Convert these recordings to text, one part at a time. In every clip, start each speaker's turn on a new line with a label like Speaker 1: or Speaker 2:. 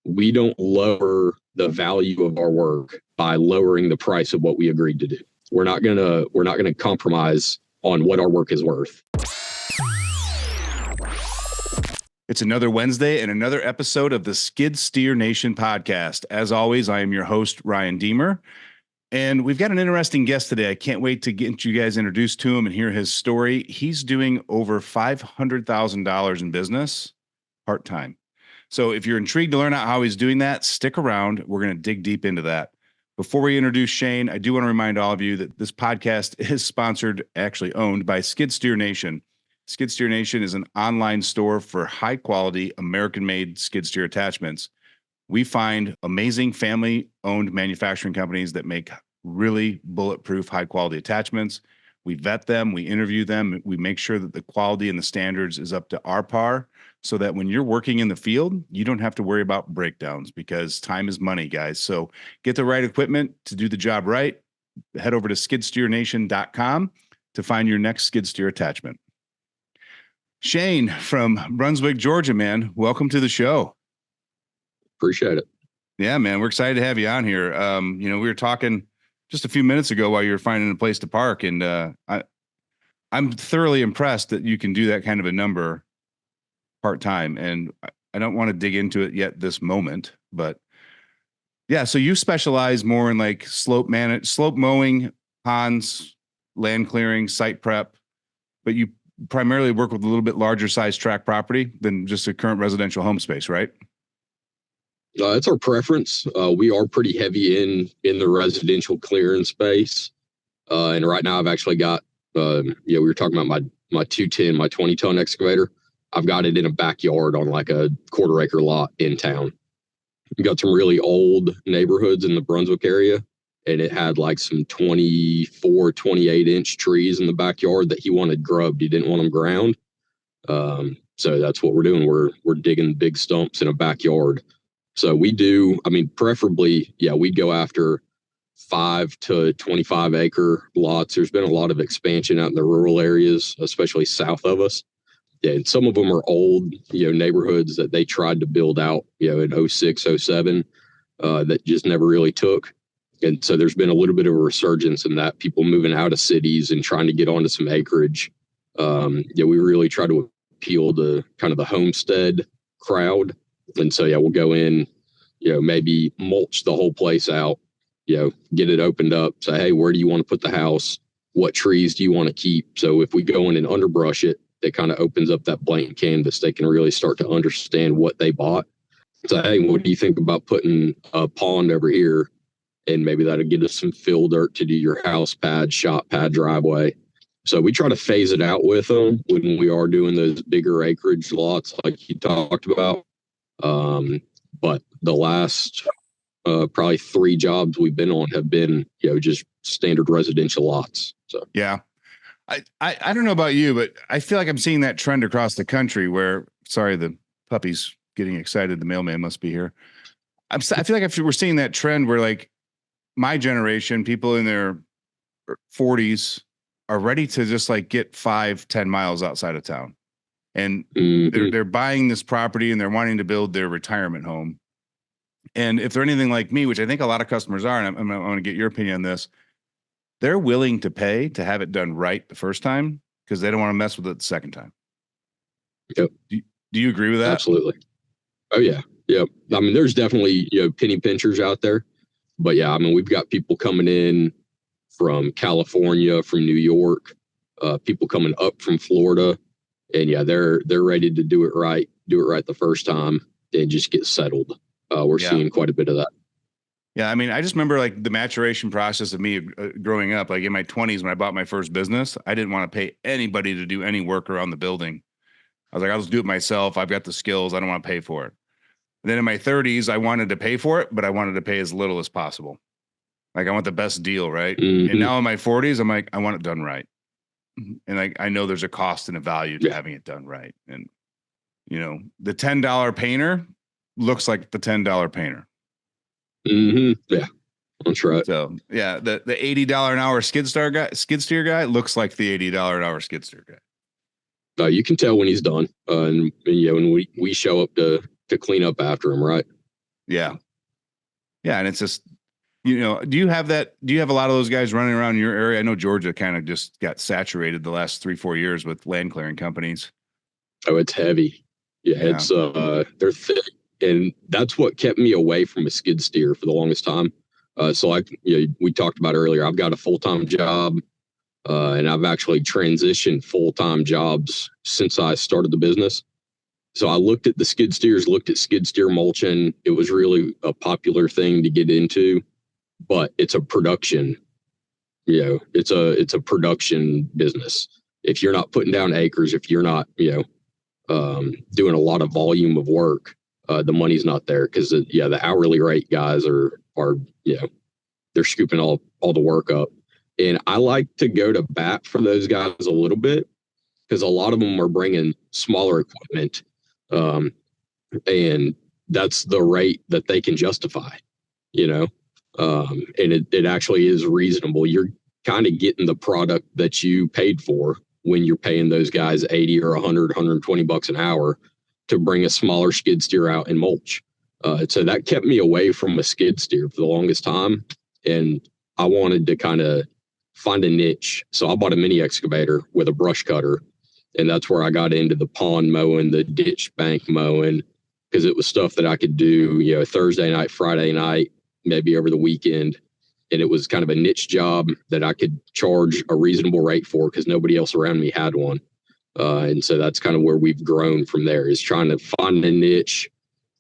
Speaker 1: we don't lower the value of our work by lowering the price of what we agreed to do. We're not gonna compromise on what our work is worth.
Speaker 2: It's another Wednesday and another episode of the Skid Steer Nation podcast. As always, I am your host, Ryan Deemer, and we've got an interesting guest today. I can't wait to get you guys introduced to him and hear his story. He's doing over $500,000 in business part-time. So if you're intrigued to learn out how he's doing that, stick around. We're going to dig deep into that. Before we introduce Shane, I do want to remind all of you that this podcast is sponsored, actually owned by Skid Steer Nation. Skid Steer Nation is an online store for high-quality, American-made skid steer attachments. We find amazing family-owned manufacturing companies that make really bulletproof, high-quality attachments. We vet them, we interview them, we make sure that the quality and the standards is up to our par, so that when you're working in the field, you don't have to worry about breakdowns, because time is money, guys. So get the right equipment to do the job right. Head over to skidsteernation.com to find your next skid steer attachment. Shane from Brunswick, Georgia, man, welcome to the show.
Speaker 1: Appreciate it.
Speaker 2: Yeah, man, we're excited to have you on here. We were talking just a few minutes ago while you were finding a place to park, and I'm thoroughly impressed that you can do that kind of a number part-time. And I don't want to dig into it yet this moment, but yeah, so you specialize more in like slope mowing, ponds, land clearing, site prep, but you primarily work with a little bit larger size tract property than just a current residential home space, right?
Speaker 1: It's our preference. We are pretty heavy in the residential clearing space. And right now I've actually got, we were talking about my 210, my 20-ton excavator. I've got it in a backyard on like a quarter-acre lot in town. We got some really old neighborhoods in the Brunswick area, and it had like some 24, 28-inch trees in the backyard that he wanted grubbed. He didn't want them ground. So that's what we're doing. We're digging big stumps in a backyard. So we do, preferably, we'd go after 5 to 25 acre lots. There's been a lot of expansion out in the rural areas, especially south of us. And some of them are old, neighborhoods that they tried to build out, in 06, 07, that just never really took. And so there's been a little bit of a resurgence in that, people moving out of cities and trying to get onto some acreage. We really try to appeal to kind of the homestead crowd. And so, we'll go in, maybe mulch the whole place out, get it opened up, say, hey, where do you want to put the house? What trees do you want to keep? So if we go in and underbrush it, it kind of opens up that blank canvas. They can really start to understand what they bought. So, hey, what do you think about putting a pond over here? And maybe that'll get us some fill dirt to do your house pad, shop pad, driveway. So we try to phase it out with them when we are doing those bigger acreage lots like you talked about. But the last probably 3 jobs we've been on have been, just standard residential lots. So yeah.
Speaker 2: I don't know about you, but I feel like I'm seeing that trend across the country where, sorry, the puppy's getting excited. The mailman must be here. I feel like we're seeing that trend where, like, my generation, people in their 40s are ready to just like get 5-10 miles outside of town. And they're buying this property and they're wanting to build their retirement home. And if they're anything like me, which I think a lot of customers are, and I want to get your opinion on this, they're willing to pay to have it done right the first time because they don't want to mess with it the second time.
Speaker 1: Yep.
Speaker 2: Do you agree with that?
Speaker 1: Absolutely. Oh, yeah. Yep. There's definitely, penny pinchers out there. But yeah, we've got people coming in from California, from New York, people coming up from Florida. And yeah, they're ready to do it right the first time and just get settled. We're seeing quite a bit of that.
Speaker 2: Yeah, I just remember like the maturation process of me growing up, like in my 20s when I bought my first business, I didn't want to pay anybody to do any work around the building. I was like, I'll just do it myself. I've got the skills. I don't want to pay for it. And then in my 30s, I wanted to pay for it, but I wanted to pay as little as possible. Like I want the best deal, right? Mm-hmm. And now in my 40s, I'm like, I want it done right. And like, I know there's a cost and a value to having it done right. And, the $10 painter looks like the $10 painter.
Speaker 1: Mm-hmm. Yeah, that's right.
Speaker 2: So yeah, the $80 an hour skid steer guy looks like the $80 an hour skid steer guy.
Speaker 1: You can tell when he's done, and when we show up to clean up after him, right?
Speaker 2: Yeah. Yeah. And it's just, do you have a lot of those guys running around your area? I know Georgia kind of just got saturated the last 3-4 years with land clearing companies.
Speaker 1: Oh, it's heavy. Yeah,
Speaker 2: Yeah.
Speaker 1: it's they're thick, and that's what kept me away from a skid steer for the longest time. So like we talked about earlier, I've got a full-time job, and I've actually transitioned full-time jobs since I started the business. So I looked at the skid steers, looked at skid steer mulching. It was really a popular thing to get into, but it's a production, it's a production business. If you're not putting down acres, if you're not, doing a lot of volume of work, the money's not there because the hourly rate guys are they're scooping all the work up. And I like to go to bat for those guys a little bit because a lot of them are bringing smaller equipment, and that's the rate that they can justify, and it actually is reasonable. You're kind of getting the product that you paid for when you're paying those guys 80 or 100, 120 bucks an hour to bring a smaller skid steer out and mulch. So that kept me away from a skid steer for the longest time. And I wanted to kind of find a niche. So I bought a mini excavator with a brush cutter. And that's where I got into the pond mowing, the ditch bank mowing, because it was stuff that I could do, Thursday night, Friday night, maybe over the weekend. And it was kind of a niche job that I could charge a reasonable rate for because nobody else around me had one. And so that's kind of where we've grown from there, is trying to find a niche,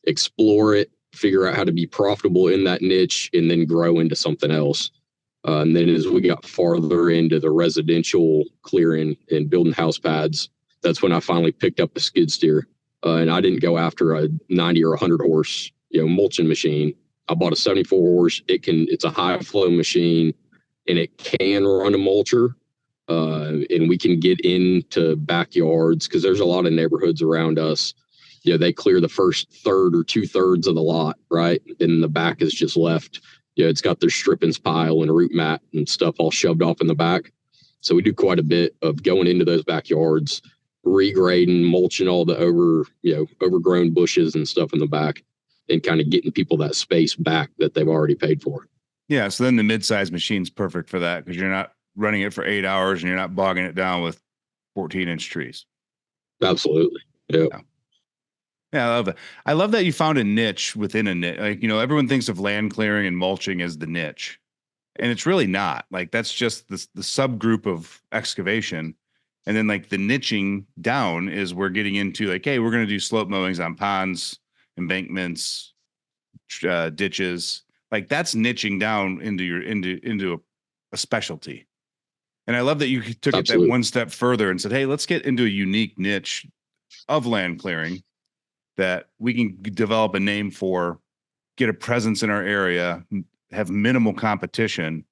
Speaker 1: explore it, figure out how to be profitable in that niche, and then grow into something else. And then as we got farther into the residential clearing and building house pads, that's when I finally picked up a skid steer. And I didn't go after a 90 or 100 horse, mulching machine. I bought a 74 horse. It's a high flow machine, and it can run a mulcher. And we can get into backyards because there's a lot of neighborhoods around us. They clear the first third or 2/3 of the lot, right? And the back is just left. It's got their strippings pile and a root mat and stuff all shoved off in the back. So we do quite a bit of going into those backyards, regrading, mulching all the overgrown bushes and stuff in the back, and kind of getting people that space back that they've already paid for.
Speaker 2: Yeah. So then the mid-size machine's perfect for that because you're not running it for 8 hours and you're not bogging it down with 14-inch trees.
Speaker 1: Absolutely. Yeah.
Speaker 2: Yeah, I love that. I love that you found a niche within a niche. Like, everyone thinks of land clearing and mulching as the niche, and it's really not. Like, that's just the subgroup of excavation. And then like the niching down is we're getting into like, hey, we're going to do slope mowings on ponds, embankments, ditches. Like that's niching down into a specialty. And I love that you took it that one step further and said, hey, let's get into a unique niche of land clearing that we can develop a name for, get a presence in our area, have minimal competition,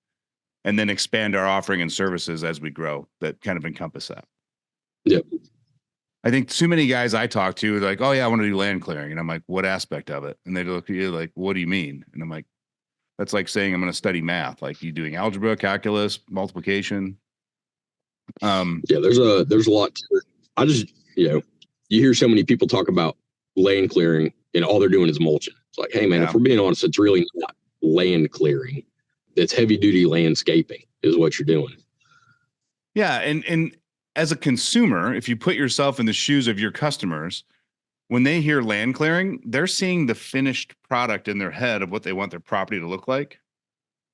Speaker 2: and then expand our offering and services as we grow that kind of encompass that.
Speaker 1: Yep.
Speaker 2: I think too many guys I talk to are like, oh yeah, I want to do land clearing. And I'm like, what aspect of it? And they look at you like, what do you mean? And I'm like, that's like saying I'm going to study math. Like, you doing algebra, calculus, multiplication.
Speaker 1: There's a lot to it. I just, you hear so many people talk about land clearing and all they're doing is mulching. It's like, hey man, if we're being honest, it's really not land clearing. It's heavy duty landscaping is what you're doing.
Speaker 2: Yeah. And as a consumer, if you put yourself in the shoes of your customers, when they hear land clearing, they're seeing the finished product in their head of what they want their property to look like.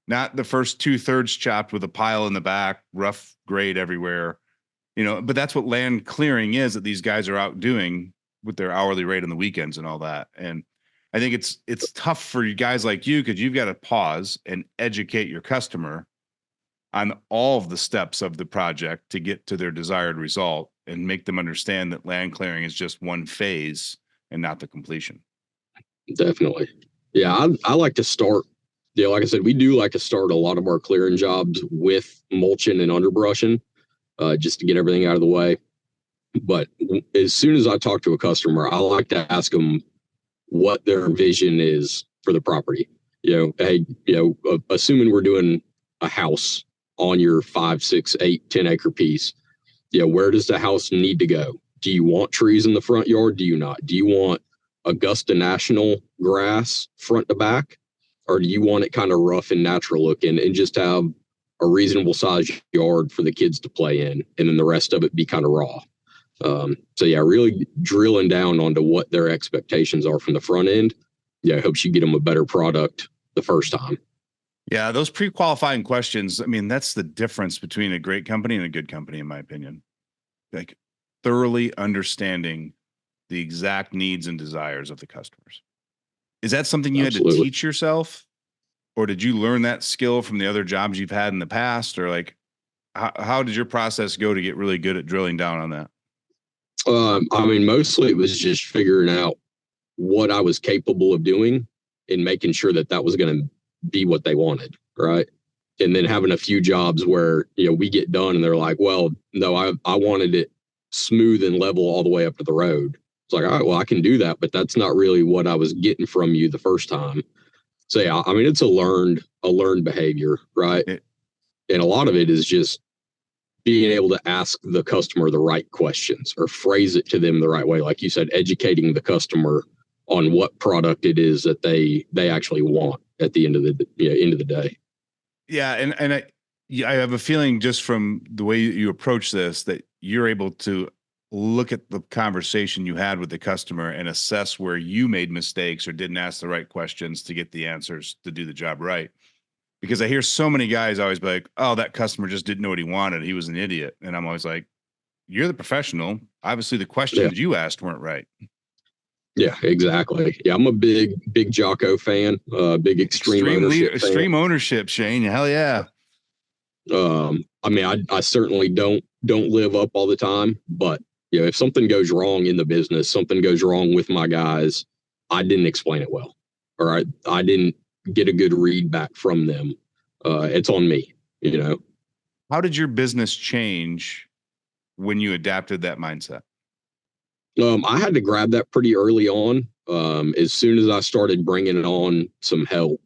Speaker 2: Not the first 2/3 chopped with a pile in the back, rough grade everywhere, but that's what land clearing is that these guys are out doing with their hourly rate on the weekends and all that. And I think it's tough for you guys like you because you've got to pause and educate your customer on all of the steps of the project to get to their desired result and make them understand that land clearing is just one phase and not the completion.
Speaker 1: Definitely. Yeah, I like to start, like I said, we do like to start a lot of our clearing jobs with mulching and underbrushing, just to get everything out of the way. But as soon as I talk to a customer, I like to ask them what their vision is for the property. Hey, assuming we're doing a house on your 5, 6, 8, 10 acre piece, where does the house need to go? Do you want trees in the front yard? Do you not? Do you want Augusta National grass front to back, or do you want it kind of rough and natural looking and just have a reasonable size yard for the kids to play in, and then the rest of it be kind of raw? So yeah, really drilling down onto what their expectations are from the front end. Yeah, it helps you get them a better product the first time.
Speaker 2: Yeah, those pre-qualifying questions, I mean, that's the difference between a great company and a good company, in my opinion. Like thoroughly understanding the exact needs and desires of the customers. Is that something you
Speaker 1: Absolutely.
Speaker 2: had to teach yourself? Or did you learn that skill from the other jobs you've had in the past? Or like, how did your process go to get really good at drilling down on that?
Speaker 1: I mean, mostly it was just figuring out what I was capable of doing and making sure that that was going to be what they wanted, right? And then having a few jobs where, we get done and they're like, well, no, I wanted it smooth and level all the way up to the road. It's like, all right, well, I can do that, but that's not really what I was getting from you the first time. So yeah, I mean, it's a learned behavior, right? And a lot of it is just being able to ask the customer the right questions or phrase it to them the right way. Like you said, educating the customer on what product it is that they actually want at the end of the day.
Speaker 2: Yeah, and I have a feeling just from the way you approach this that you're able to look at the conversation you had with the customer and assess where you made mistakes or didn't ask the right questions to get the answers to do the job right. Because I hear so many guys always be like, oh, that customer just didn't know what he wanted. He was an idiot. And I'm always like, you're the professional. Obviously, the questions you asked weren't right.
Speaker 1: Yeah, exactly. Yeah, I'm a big Jocko fan, big extreme
Speaker 2: ownership, Shane. Hell yeah.
Speaker 1: I mean, I certainly don't live up all the time, but if something goes wrong in the business, something goes wrong with my guys, I didn't explain it well, or I didn't get a good read back from them. It's on me,
Speaker 2: How did your business change when you adapted that mindset?
Speaker 1: I had to grab that pretty early on. As soon as I started bringing on some help,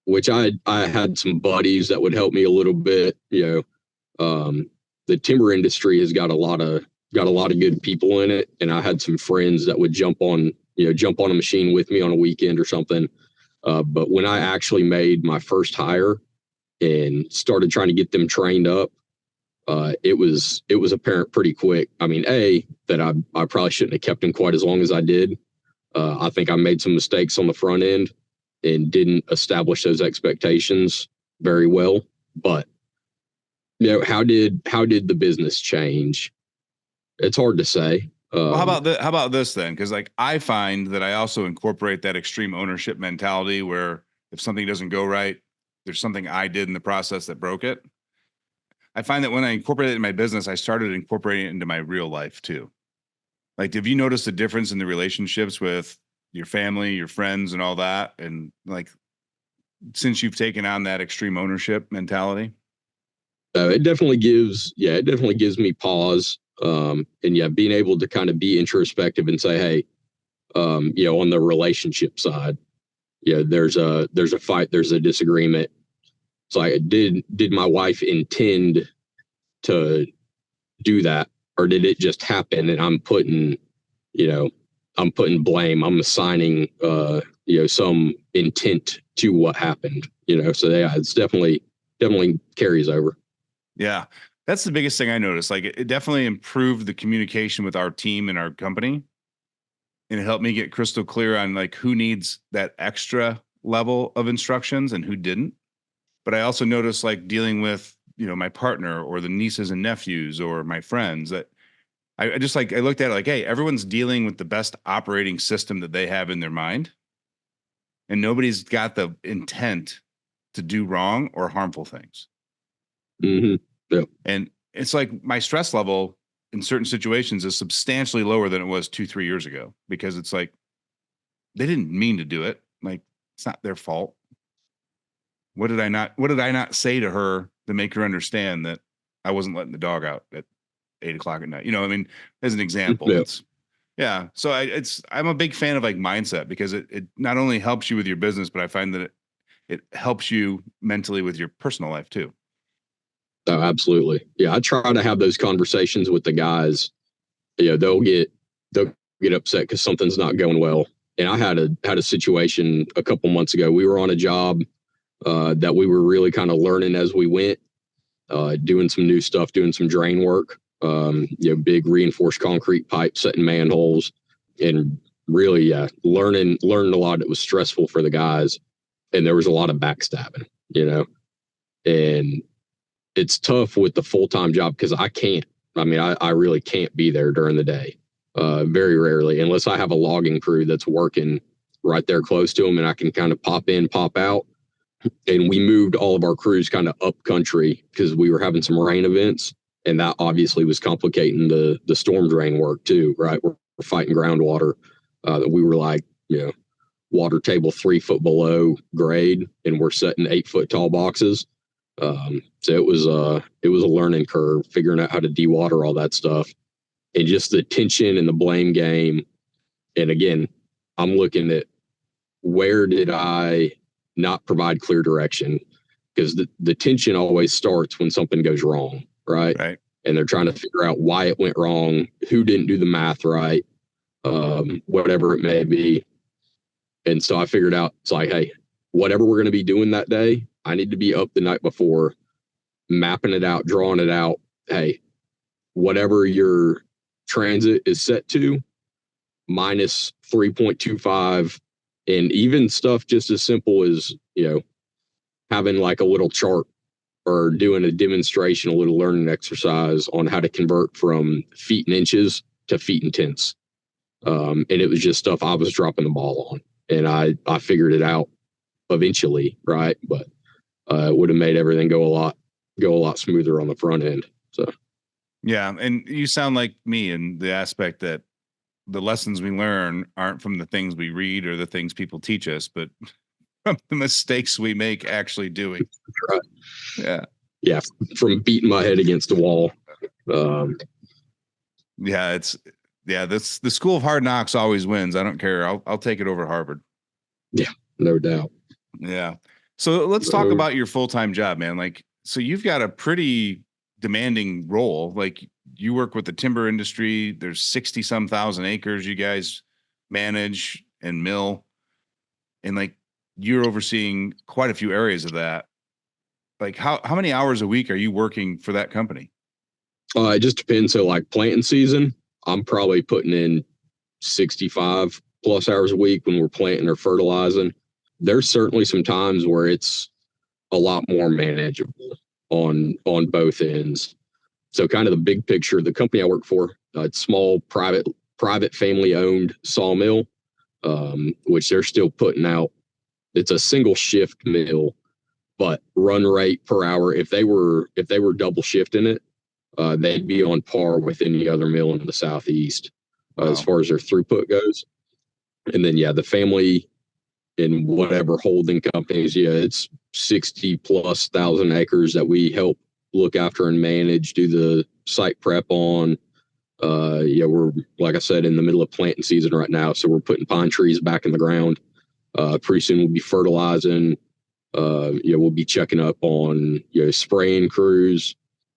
Speaker 1: which I had some buddies that would help me a little bit. The timber industry has got a lot of good people in it, and I had some friends that would jump on a machine with me on a weekend or something. But when I actually made my first hire and started trying to get them trained up, it was apparent pretty quick. I mean, that I probably shouldn't have kept them quite as long as I did. I think I made some mistakes on the front end and didn't establish those expectations very well. But how did the business change? It's hard to say.
Speaker 2: Well, how about this then? Because like I find that I also incorporate that extreme ownership mentality where if something doesn't go right, there's something I did in the process that broke it. I find that when I incorporate it in my business, I started incorporating it into my real life too. Like, have you noticed a difference in the relationships with your family, your friends, and all that? And like, since you've taken on that extreme ownership mentality?
Speaker 1: It definitely gives me pause. And being able to kind of be introspective and say, hey, on the relationship side, there's a fight, there's a disagreement. So did my wife intend to do that, or did it just happen? And I'm putting blame. I'm assigning, some intent to what happened. So yeah, it's definitely carries over.
Speaker 2: Yeah, that's the biggest thing I noticed. Like, it definitely improved the communication with our team and our company, and it helped me get crystal clear on like who needs that extra level of instructions and who didn't. But I also noticed like dealing with, my partner or the nieces and nephews or my friends that I looked at it like, hey, everyone's dealing with the best operating system that they have in their mind. And nobody's got the intent to do wrong or harmful things.
Speaker 1: Mm-hmm. Yeah.
Speaker 2: And it's like my stress level in certain situations is substantially lower than it was 2-3 years ago, because it's like, they didn't mean to do it. Like, it's not their fault. What did I not say to her to make her understand that I wasn't letting the dog out at 8:00 at night? I mean, as an example,
Speaker 1: yeah.
Speaker 2: So I'm a big fan of like mindset, because it not only helps you with your business, but I find that it helps you mentally with your personal life too.
Speaker 1: Oh, absolutely. Yeah. I try to have those conversations with the guys. They'll get upset because something's not going well. And I had a situation a couple months ago. We were on a job that we were really kind of learning as we went, doing some new stuff, doing some drain work, big reinforced concrete pipes, setting manholes, and really learning a lot. It was stressful for the guys, and there was a lot of backstabbing, and it's tough with the full-time job because I really can't be there during the day. Very rarely, unless I have a logging crew that's working right there close to them and I can kind of pop in, pop out. And we moved all of our crews kind of up country because we were having some rain events, and that obviously was complicating the storm drain work too, right? We're fighting groundwater that we were like, water table 3 foot below grade, and we're setting 8 foot tall boxes. So it was a learning curve, figuring out how to dewater all that stuff. And just the tension and the blame game. And again, I'm looking at where did I not provide clear direction? Because the tension always starts when something goes wrong, right?
Speaker 2: Right.
Speaker 1: And they're trying to figure out why it went wrong, who didn't do the math right, whatever it may be. And so I figured out, it's like, hey, whatever we're going to be doing that day, I need to be up the night before, mapping it out, drawing it out. Hey, whatever your transit is set to, minus 3.25, and even stuff just as simple as, having like a little chart or doing a demonstration, a little learning exercise on how to convert from feet and inches to feet and tenths. And it was just stuff I was dropping the ball on, and I figured it out eventually, right? But it would have made everything go a lot smoother on the front end. So.
Speaker 2: Yeah. And you sound like me in the aspect that the lessons we learn aren't from the things we read or the things people teach us, but from the mistakes we make actually doing.
Speaker 1: Right.
Speaker 2: Yeah.
Speaker 1: Yeah. From beating my head against the wall.
Speaker 2: The school of hard knocks always wins. I don't care. I'll take it over Harvard.
Speaker 1: Yeah, no doubt.
Speaker 2: Yeah. So let's talk about your full-time job, man. Like, so you've got a pretty demanding role. Like, you work with the timber industry. There's 60 some thousand acres you guys manage and mill. And like, you're overseeing quite a few areas of that. Like, how many hours a week are you working for that company?
Speaker 1: It just depends. So like planting season, I'm probably putting in 65 plus hours a week when we're planting or fertilizing. There's certainly some times where it's a lot more manageable on both ends. So kind of the big picture, the company I work for, it's small, private family owned sawmill, which they're still putting out. It's a single shift mill, but run rate per hour, if they were double shifting it, they'd be on par with any other mill in the Southeast.
Speaker 2: Wow.
Speaker 1: As far as their throughput goes. And then, the family in whatever holding companies, it's 60 plus thousand acres that we help look after and manage, do the site prep on. We're, like I said, in the middle of planting season right now. So we're putting pine trees back in the ground. Pretty soon we'll be fertilizing. We'll be checking up on, spraying crews,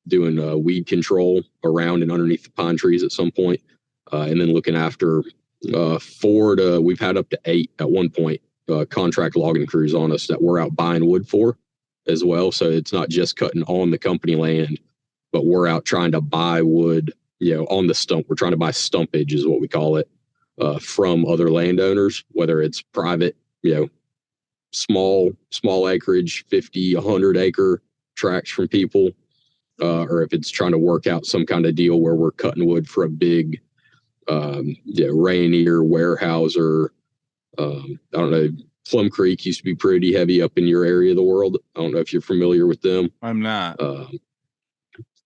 Speaker 1: doing weed control around and underneath the pine trees at some point. And then looking after we've had up to 8 at one point, contract logging crews on us that we're out buying wood for as well. So it's not just cutting on the company land, but we're out trying to buy wood, on the stump. We're trying to buy stumpage is what we call it, from other landowners, whether it's private, small acreage, 50, 100 acre tracts from people, or if it's trying to work out some kind of deal where we're cutting wood for a big, Rainier, Warehouser. I don't know. Plum Creek used to be pretty heavy up in your area of the world. I don't know if you're familiar with them.
Speaker 2: I'm not.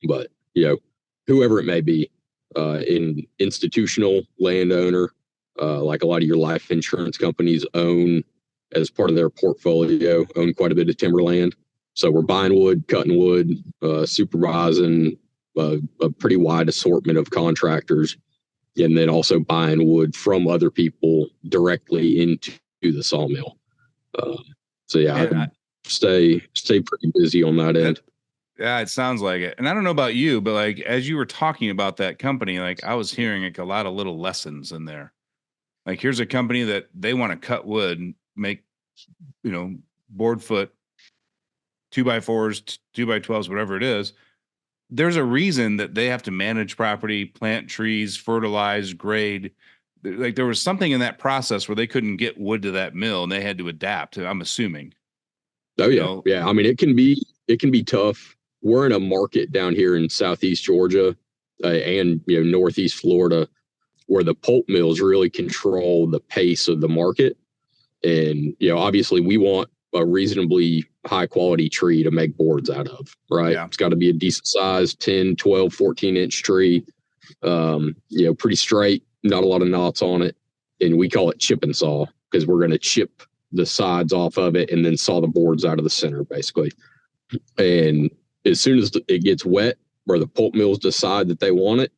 Speaker 1: But, whoever it may be, in institutional landowner, like a lot of your life insurance companies own as part of their portfolio, own quite a bit of timberland. So we're buying wood, cutting wood, supervising a pretty wide assortment of contractors, and then also buying wood from other people directly into the sawmill. I stay pretty busy on that end.
Speaker 2: Yeah, it sounds like it. And I don't know about you, but like as you were talking about that company, like I was hearing like a lot of little lessons in there. Like here's a company that they want to cut wood and make, board foot, 2x4s, 2x12s, whatever it is. There's a reason that they have to manage property, plant trees, fertilize, grade. Like there was something in that process where they couldn't get wood to that mill and they had to adapt. I'm assuming.
Speaker 1: Oh yeah, yeah. I mean, it can be tough. We're in a market down here in Southeast Georgia and Northeast Florida where the pulp mills really control the pace of the market. And obviously, we want a reasonably high quality tree to make boards out of, right?
Speaker 2: Yeah.
Speaker 1: It's got to be a decent size, 10, 12, 14-inch tree. Pretty straight, not a lot of knots on it. And we call it chip and saw because we're going to chip the sides off of it and then saw the boards out of the center, basically. And as soon as it gets wet, where the pulp mills decide that they want it,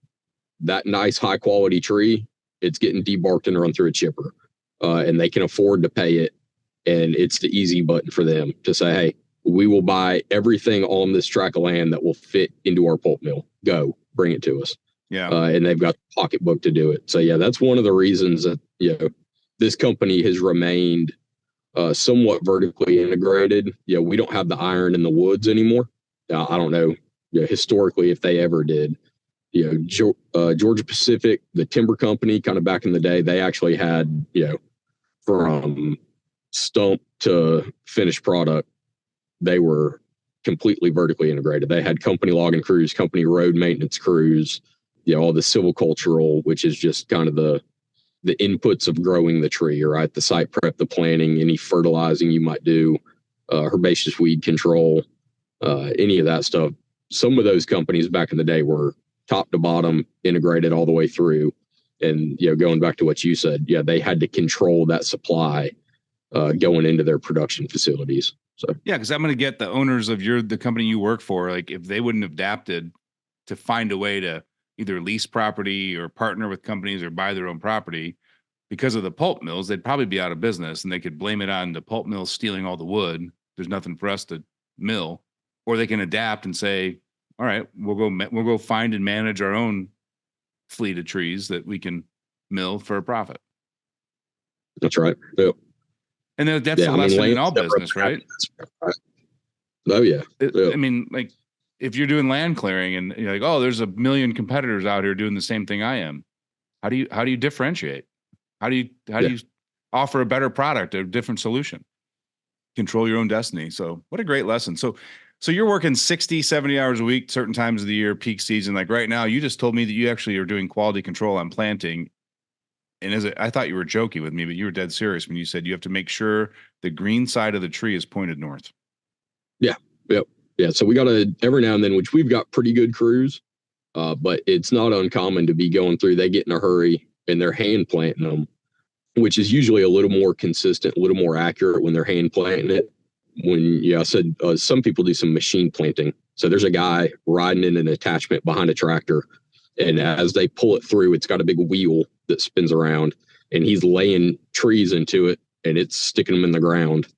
Speaker 1: that nice high quality tree, it's getting debarked and run through a chipper. And they can afford to pay it. And it's the easy button for them to say, hey, we will buy everything on this tract of land that will fit into our pulp mill. Go, bring it to us.
Speaker 2: Yeah.
Speaker 1: And they've got the pocketbook to do it. So yeah, that's one of the reasons that, this company has remained somewhat vertically integrated. We don't have the iron in the woods anymore. I don't know, historically if they ever did. Georgia Pacific, the timber company, kind of back in the day, they actually had, from stump to finished product, they were completely vertically integrated. They had company logging crews, company road maintenance crews, all the silvicultural, which is just kind of the inputs of growing the tree, right? The site prep, the planting, any fertilizing you might do, herbaceous weed control, any of that stuff. Some of those companies back in the day were top to bottom integrated all the way through. And, going back to what you said, they had to control that supply going into their production facilities. So,
Speaker 2: yeah, because I'm going to get the owners of the company you work for, like if they wouldn't have adapted to find a way to either lease property or partner with companies or buy their own property because of the pulp mills, they'd probably be out of business and they could blame it on the pulp mills stealing all the wood. There's nothing for us to mill, or they can adapt and say, all right, we'll go find and manage our own fleet of trees that we can mill for a profit.
Speaker 1: That's right. Yep.
Speaker 2: And then that's the lesson in all business, right?
Speaker 1: Oh yeah. Yep.
Speaker 2: I mean, like if you're doing land clearing and you're like, oh, there's a million competitors out here doing the same thing I am. How do you differentiate? How do you offer a better product, a different solution? Control your own destiny. So what a great lesson. So you're working 60, 70 hours a week, certain times of the year, peak season. Like right now, you just told me that you actually are doing quality control on planting. And I thought you were joking with me, but you were dead serious when you said you have to make sure the green side of the tree is pointed north.
Speaker 1: Yeah. Yep. Yeah. So we got every now and then, which we've got pretty good crews, but it's not uncommon to be going through. They get in a hurry and they're hand planting them, which is usually a little more consistent, a little more accurate when they're hand planting it. I said some people do some machine planting. So there's a guy riding in an attachment behind a tractor. And as they pull it through, it's got a big wheel that spins around and he's laying trees into it and it's sticking them in the ground,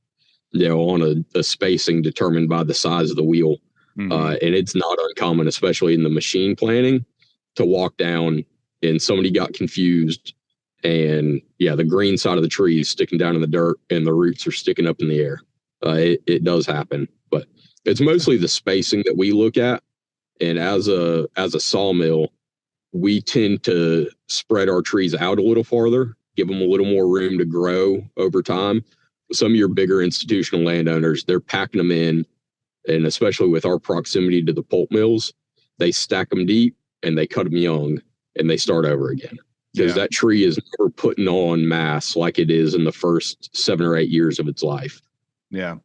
Speaker 1: on a spacing determined by the size of the wheel. Mm-hmm. And it's not uncommon, especially in the machine planting, to walk down and somebody got confused and the green side of the tree is sticking down in the dirt and the roots are sticking up in the air. It does happen, but it's mostly the spacing that we look at. And as a sawmill, we tend to spread our trees out a little farther, give them a little more room to grow over time. Some of your bigger institutional landowners, they're packing them in, and especially with our proximity to the pulp mills, they stack them deep and they cut them young and they start over again. Because that tree is never putting on mass like it is in the first 7 or 8 years of its life.
Speaker 2: Yeah.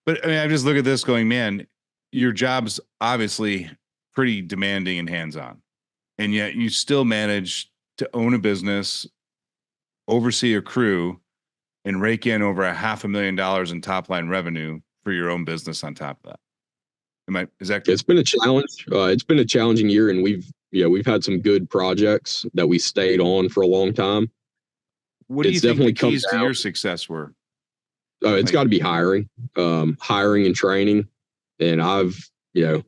Speaker 2: But I mean, I just look at this going, man, your job's obviously pretty demanding and hands-on. And yet you still manage to own a business, oversee a crew, and rake in over $500,000 in top line revenue for your own business on top of that. Is that good?
Speaker 1: It's been a challenge. It's been a challenging year, and we've had some good projects that we stayed on for a long time.
Speaker 2: What do you think the keys to your success were?
Speaker 1: It's got to be hiring and training. And I've you know,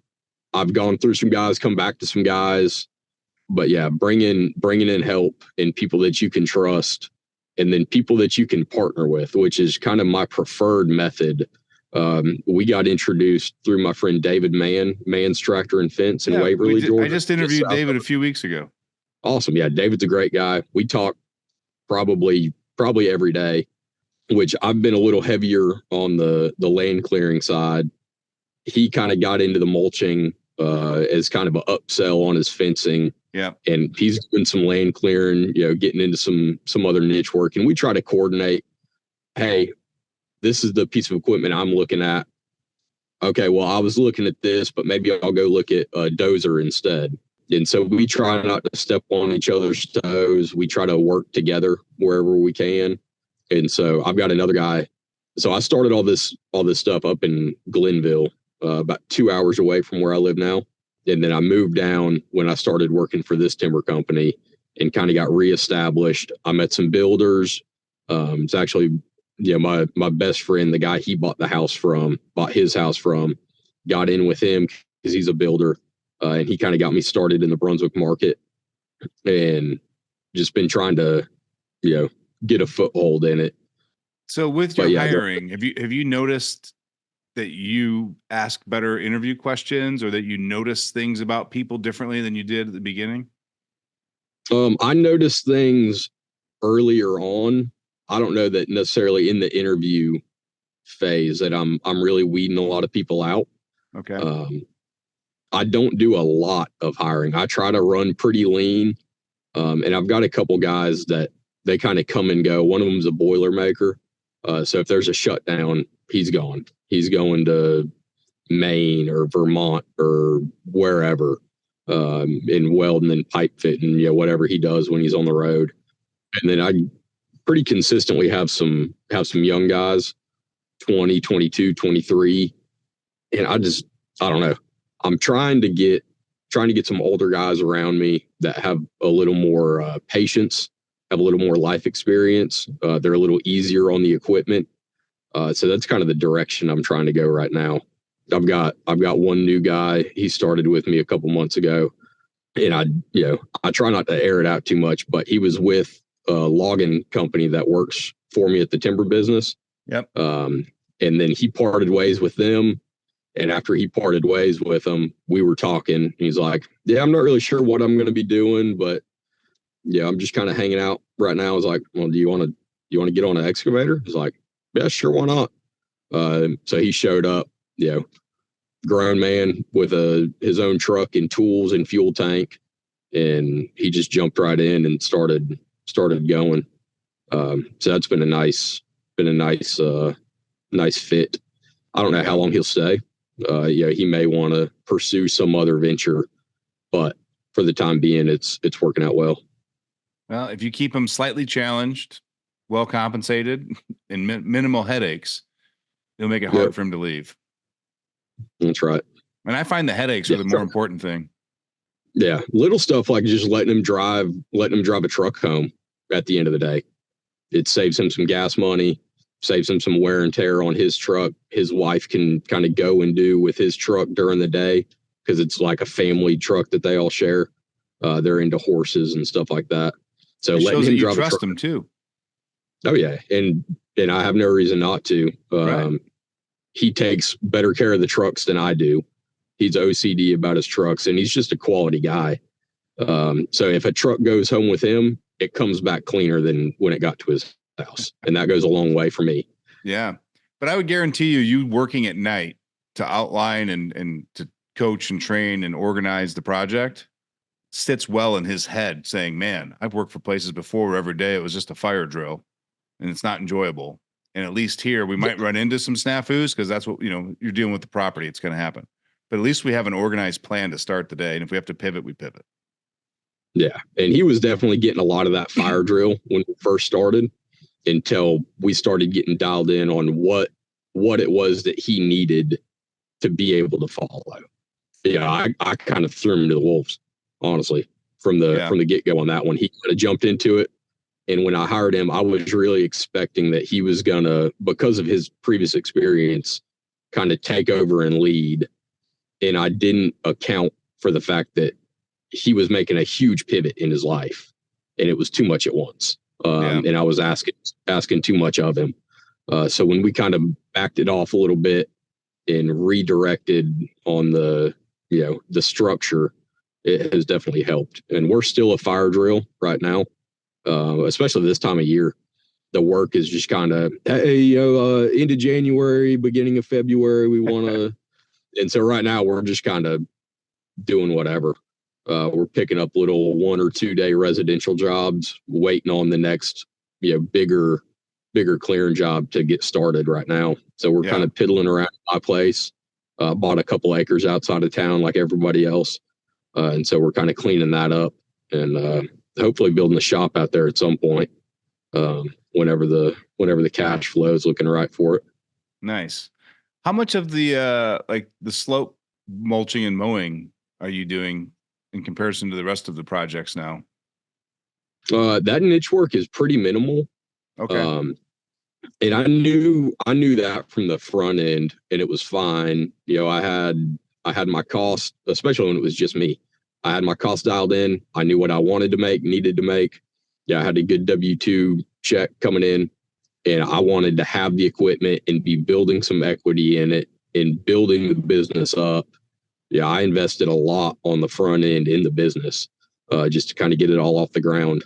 Speaker 1: I've gone through some guys, come back to some guys, but yeah, bringing in help and people that you can trust, and then people that you can partner with, which is kind of my preferred method. We got introduced through my friend David Mann's Tractor and Fence in Waverly, Georgia.
Speaker 2: I just interviewed David a few weeks ago.
Speaker 1: Awesome. Yeah, David's a great guy. We talk probably every day, which I've been a little heavier on the land clearing side. He kind of got into the mulching as kind of an upsell on his fencing.
Speaker 2: Yeah.
Speaker 1: And he's doing some land clearing, you know, getting into some other niche work. And we try to coordinate, hey, this is the piece of equipment I'm looking at. Okay, well, I was looking at this, but maybe I'll go look at a dozer instead. And so we try not to step on each other's toes. We try to work together wherever we can. And so I've got another guy. So I started all this stuff up in Glenville, about 2 hours away from where I live now. And then I moved down when I started working for this timber company and kind of got reestablished. I met some builders. It's actually, you know, my best friend, the guy he bought his house from, got in with him because he's a builder. And he kind of got me started in the Brunswick market, and just been trying to, you know, get a foothold in it.
Speaker 2: So with your hiring, have you noticed that you ask better interview questions, or that you notice things about people differently than you did at the beginning?
Speaker 1: I noticed things earlier on. I don't know that necessarily in the interview phase that I'm really weeding a lot of people out.
Speaker 2: Okay.
Speaker 1: I don't do a lot of hiring. I try to run pretty lean. And I've got a couple guys that they kind of come and go. One of them's a boiler maker. So if there's a shutdown, he's gone. He's going to Maine or Vermont or wherever, in welding and pipe fitting, you know, whatever he does when he's on the road. And then I pretty consistently have some young guys, 20, 22, 23. And I don't know. I'm trying to get some older guys around me that have a little more patience, have a little more life experience. They're a little easier on the equipment. So that's kind of the direction I'm trying to go right now. I've got one new guy. He started with me a couple months ago, and I try not to air it out too much, but he was with a logging company that works for me at the timber business.
Speaker 2: Yep.
Speaker 1: And then he parted ways with them. And after he parted ways with them, we were talking. He's like, yeah, I'm not really sure what I'm going to be doing, but yeah, I'm just kind of hanging out right now. I was like, well, do you want to get on an excavator? He's like, yeah, sure. Why not? So he showed up, you know, grown man with his own truck and tools and fuel tank. And he just jumped right in and started going. So that's been a nice fit. I don't know how long he'll stay. He may want to pursue some other venture, but for the time being, it's working out well.
Speaker 2: Well, if you keep him slightly challenged, well compensated, and minimal headaches, it'll make it hard for him to leave.
Speaker 1: That's right.
Speaker 2: And I find the headaches are the more important thing.
Speaker 1: Yeah, little stuff like just letting him drive a truck home at the end of the day. It saves him some gas money. Saves him some wear and tear on his truck. His wife can kind of go and do with his truck during the day because it's like a family truck that they all share. They're into horses and stuff like that. So letting him drive a truck. You trust
Speaker 2: him too.
Speaker 1: Oh yeah, and I have no reason not to.
Speaker 2: Right.
Speaker 1: He takes better care of the trucks than I do. He's OCD about his trucks, and he's just a quality guy. So if a truck goes home with him, it comes back cleaner than when it got to his house, and that goes a long way for me.
Speaker 2: Yeah, but I would guarantee you working at night to outline and to coach and train and organize the project sits well in his head, saying, man, I've worked for places before where every day it was just a fire drill and it's not enjoyable. And at least here we might run into some snafus because that's what, you're dealing with the property. It's going to happen, but at least we have an organized plan to start the day. And if we have to pivot, we pivot.
Speaker 1: Yeah. And he was definitely getting a lot of that fire drill when we first started, until we started getting dialed in on what it was that he needed to be able to follow. Yeah, I kind of threw him to the wolves, honestly, from the get-go on that one. He kind of jumped into it. And when I hired him, I was really expecting that he was gonna, because of his previous experience, kind of take over and lead. and I didn't account for the fact that he was making a huge pivot in his life, and it was too much at once. And I was asking too much of him. So when we kind of backed it off a little bit and redirected on the structure, it has definitely helped. And we're still a fire drill right now, especially this time of year. The work is just kind of, hey, end of January, beginning of February, we want to. And so right now we're just kind of doing whatever. We're picking up little 1 or 2 day residential jobs, waiting on the next, bigger clearing job to get started right now. So we're kind of piddling around my place. Bought a couple acres outside of town like everybody else. And so we're kind of cleaning that up and hopefully building a shop out there at some point. Whenever the cash flow is looking right for it.
Speaker 2: Nice. How much of the the slope mulching and mowing are you doing in comparison to the rest of the projects now?
Speaker 1: That niche work is pretty minimal.
Speaker 2: Okay.
Speaker 1: And I knew that from the front end, and it was fine. I had my cost, especially when it was just me. I had my cost dialed in. I knew what I wanted to make, needed to make. I had a good W-2 check coming in, and I wanted to have the equipment and be building some equity in it and building the business up. I invested a lot on the front end in the business just to kind of get it all off the ground.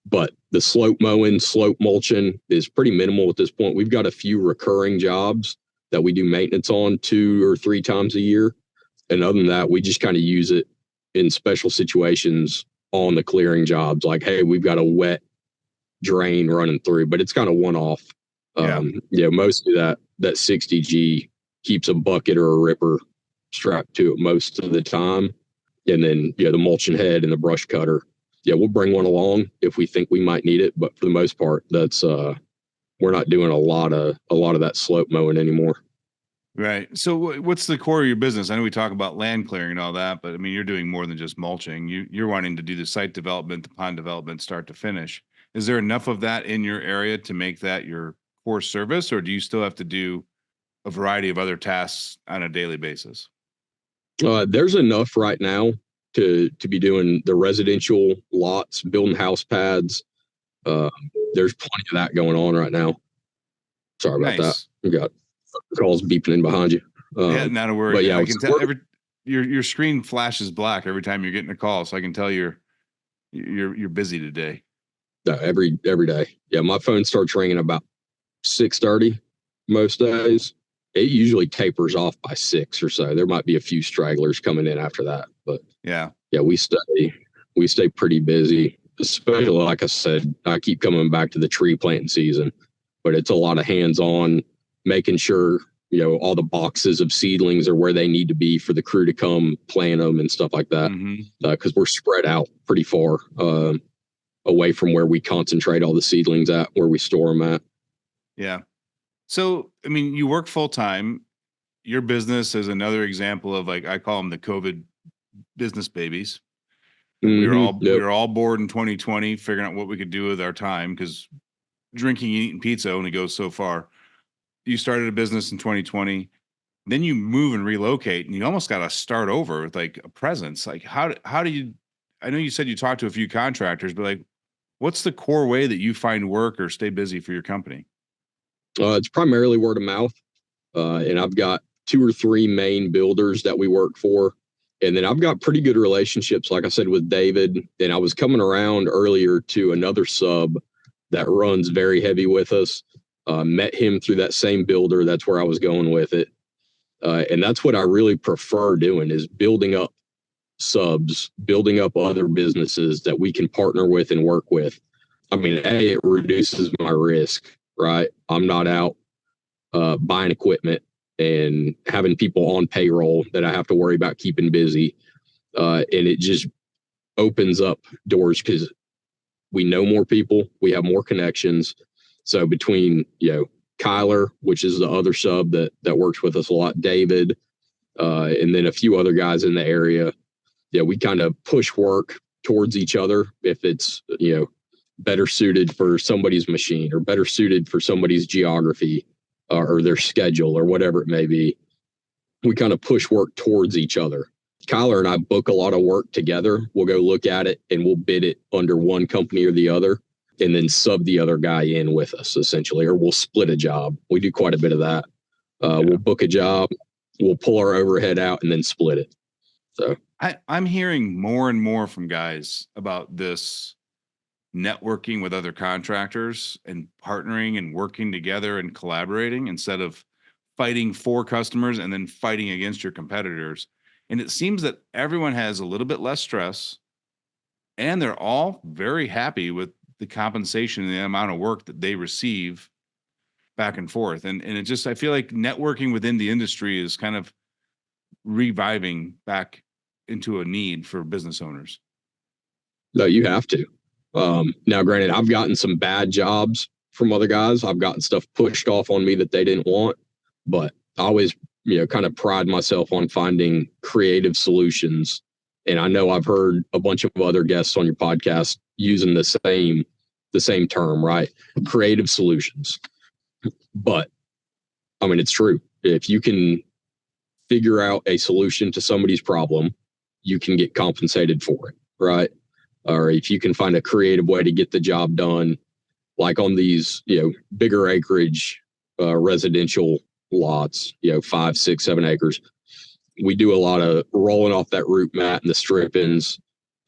Speaker 1: But the slope mowing, slope mulching is pretty minimal at this point. We've got a few recurring jobs that we do maintenance on 2 or 3 times a year. And other than that, we just kind of use it in special situations on the clearing jobs. Like, hey, we've got a wet drain running through, but it's kind of one off. Mostly that 60G keeps a bucket or a ripper strapped to it most of the time. And then, the mulching head and the brush cutter. We'll bring one along if we think we might need it. But for the most part, that's we're not doing a lot of that slope mowing anymore.
Speaker 2: Right. So what's the core of your business? I know we talk about land clearing and all that, but I mean, you're doing more than just mulching. You're wanting to do the site development, the pond development, start to finish. Is there enough of that in your area to make that your core service, or do you still have to do a variety of other tasks on a daily basis?
Speaker 1: There's enough right now to be doing the residential lots, building house pads. There's plenty of that going on right now. Sorry about that. We got calls beeping in behind you.
Speaker 2: Not a worry.
Speaker 1: But
Speaker 2: I can tell your screen flashes black every time you're getting a call, so I can tell you're busy today.
Speaker 1: Every day. My phone starts ringing about 6:30 most days. It usually tapers off by 6 or so. There might be a few stragglers coming in after that, but we stay pretty busy. Especially, like I said, I keep coming back to the tree planting season, but it's a lot of hands-on, making sure all the boxes of seedlings are where they need to be for the crew to come plant them and stuff like that. Because we're spread out pretty far away from where we concentrate all the seedlings at, where we store them at.
Speaker 2: Yeah. So, I mean, you work full time. Your business is another example of, like, I call them the COVID business babies. We were all bored in 2020, figuring out what we could do with our time, because drinking and eating pizza only goes so far. You started a business in 2020, then you move and relocate, and you almost got to start over with like a presence. Like, how do you? I know you said you talked to a few contractors, but like, what's the core way that you find work or stay busy for your company?
Speaker 1: It's primarily word of mouth. And I've got 2 or 3 main builders that we work for. And then I've got pretty good relationships, like I said, with David. And I was coming around earlier to another sub that runs very heavy with us. Met him through that same builder. That's where I was going with it. And that's what I really prefer doing, is building up subs, building up other businesses that we can partner with and work with. I mean, it reduces my risk, right? I'm not out buying equipment and having people on payroll that I have to worry about keeping busy. And it just opens up doors because we know more people, we have more connections. So between, Kyler, which is the other sub that works with us a lot, David, and then a few other guys in the area, we kind of push work towards each other if it's, better suited for somebody's machine or better suited for somebody's geography or their schedule or whatever it may be. we kind of push work towards each other. Kyler and I book a lot of work together. We'll go look at it and we'll bid it under one company or the other, and then sub the other guy in with us, essentially, or we'll split a job. We do quite a bit of that. We'll book a job, we'll pull our overhead out, and then split it. So
Speaker 2: I'm hearing more and more from guys about this networking with other contractors and partnering and working together and collaborating instead of fighting for customers and then fighting against your competitors. And it seems that everyone has a little bit less stress and they're all very happy with the compensation and the amount of work that they receive back and forth. And it just, I feel like networking within the industry is kind of reviving back into a need for business owners.
Speaker 1: No, you have to. Now, granted, I've gotten some bad jobs from other guys. I've gotten stuff pushed off on me that they didn't want, but I always, kind of pride myself on finding creative solutions. And I know I've heard a bunch of other guests on your podcast using the same term, right? Creative solutions. But I mean, it's true. If you can figure out a solution to somebody's problem, you can get compensated for it, right? Or if you can find a creative way to get the job done, like on these, bigger acreage residential lots, 5, 6, 7 acres, we do a lot of rolling off that root mat and the strippings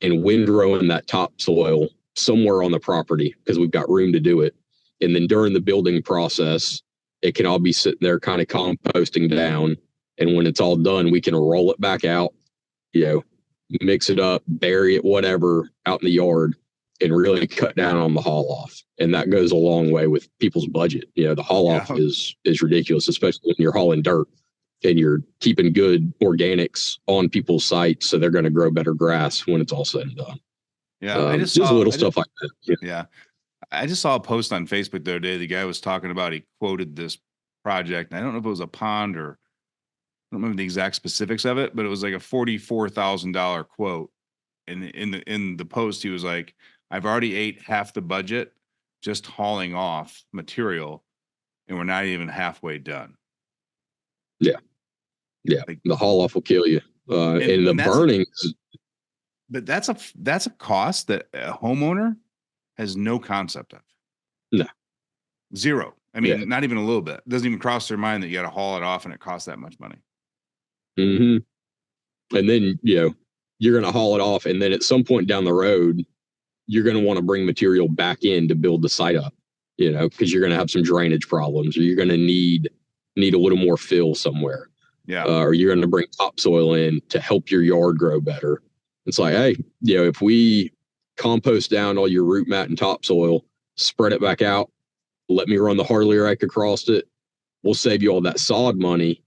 Speaker 1: and windrowing that topsoil somewhere on the property because we've got room to do it. And then during the building process, it can all be sitting there kind of composting down. And when it's all done, we can roll it back out, mix it up, bury it, whatever, out in the yard, and really cut down on the haul off. And that goes a long way with people's budget. The haul off is ridiculous, especially when you're hauling dirt and you're keeping good organics on people's sites. So they're going to grow better grass when it's all said and done.
Speaker 2: Yeah.
Speaker 1: Stuff like that.
Speaker 2: Yeah. I just saw a post on Facebook the other day. The guy was talking about, he quoted this project. I don't know if it was a pond or I don't remember the exact specifics of it, but it was like a $44,000 quote. And in the post, he was like, I've already ate half the budget just hauling off material, and we're not even halfway done.
Speaker 1: Yeah. Yeah.
Speaker 2: Like,
Speaker 1: the haul off will kill you. And the burning.
Speaker 2: But that's a cost that a homeowner has no concept of.
Speaker 1: No.
Speaker 2: Zero. I mean, not even a little bit. It doesn't even cross their mind that you got to haul it off and it costs that much money.
Speaker 1: Mm-hmm. And then, you're going to haul it off. And then at some point down the road, you're going to want to bring material back in to build the site up, because you're going to have some drainage problems, or you're going to need a little more fill somewhere.
Speaker 2: Yeah.
Speaker 1: Or you're going to bring topsoil in to help your yard grow better. It's like, hey, if we compost down all your root mat and topsoil, spread it back out, let me run the Harley rake across it, we'll save you all that sod money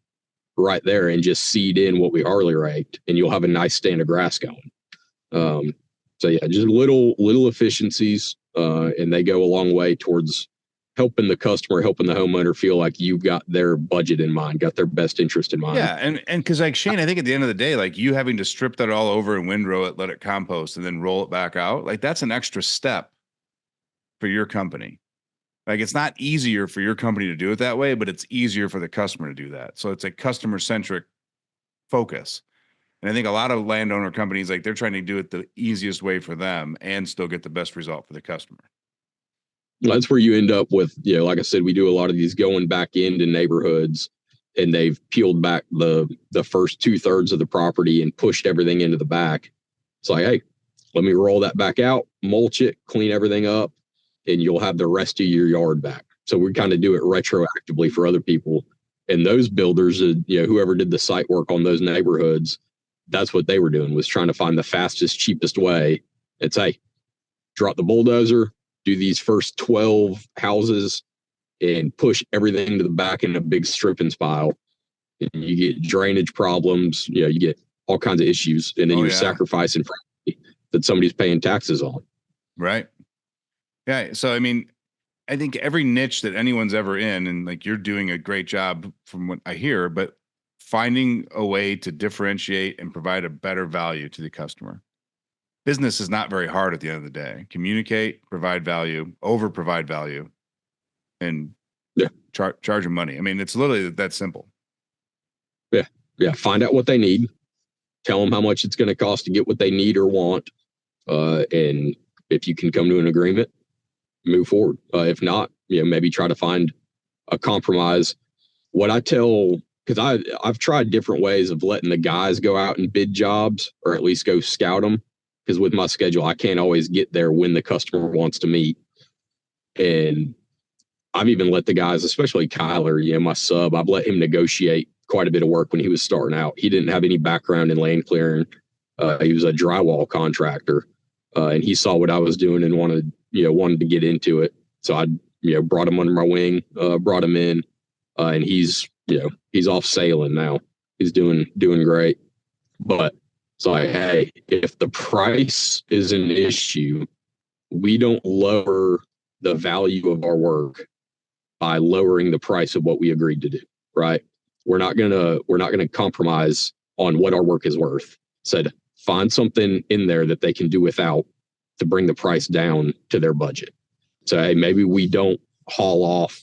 Speaker 1: right there and just seed in what we Harley raked, and you'll have a nice stand of grass going. So yeah, just little efficiencies, and they go a long way towards helping the customer, helping the homeowner feel like you've got their budget in mind, got their best interest in mind.
Speaker 2: Yeah, and because like Shane, I think at the end of the day, like you having to strip that all over and windrow it, let it compost, and then roll it back out, like that's an extra step for your company. Like it's not easier for your company to do it that way, but it's easier for the customer to do that. So it's a customer centric focus. And I think a lot of landowner companies, like they're trying to do it the easiest way for them and still get the best result for the customer.
Speaker 1: That's where you end up with, like I said, we do a lot of these going back into neighborhoods, and they've peeled back the first 2/3 of the property and pushed everything into the back. It's like, hey, let me roll that back out, mulch it, clean everything up, and you'll have the rest of your yard back. So we kind of do it retroactively for other people. And those builders, whoever did the site work on those neighborhoods, that's what they were doing, was trying to find the fastest, cheapest way. It's, hey, drop the bulldozer, do these first 12 houses, and push everything to the back in a big stripping pile. And you get drainage problems, you get all kinds of issues. And then you're sacrificing property that somebody's paying taxes on.
Speaker 2: Right. Yeah. So, I mean, I think every niche that anyone's ever in, and like you're doing a great job from what I hear, but finding a way to differentiate and provide a better value to the customer. Business is not very hard at the end of the day. Communicate, provide value, over provide value, and charge them money. I mean, it's literally that simple.
Speaker 1: Yeah. find out what they need, tell them how much it's going to cost to get what they need or want. And if you can come to an agreement, move forward. If not, maybe try to find a compromise. What I tell, because I've tried different ways of letting the guys go out and bid jobs, or at least go scout them. Because with my schedule, I can't always get there when the customer wants to meet. And I've even let the guys, especially Kyler, my sub, I've let him negotiate quite a bit of work when he was starting out. He didn't have any background in land clearing. He was a drywall contractor, and he saw what I was doing and wanted to get into it. So I, brought him under my wing, brought him in, and he's off sailing now. He's doing great. But it's like, hey, if the price is an issue, we don't lower the value of our work by lowering the price of what we agreed to do, right? We're not gonna compromise on what our work is worth. Said, find something in there that they can do without to bring the price down to their budget. So, hey, maybe we don't haul off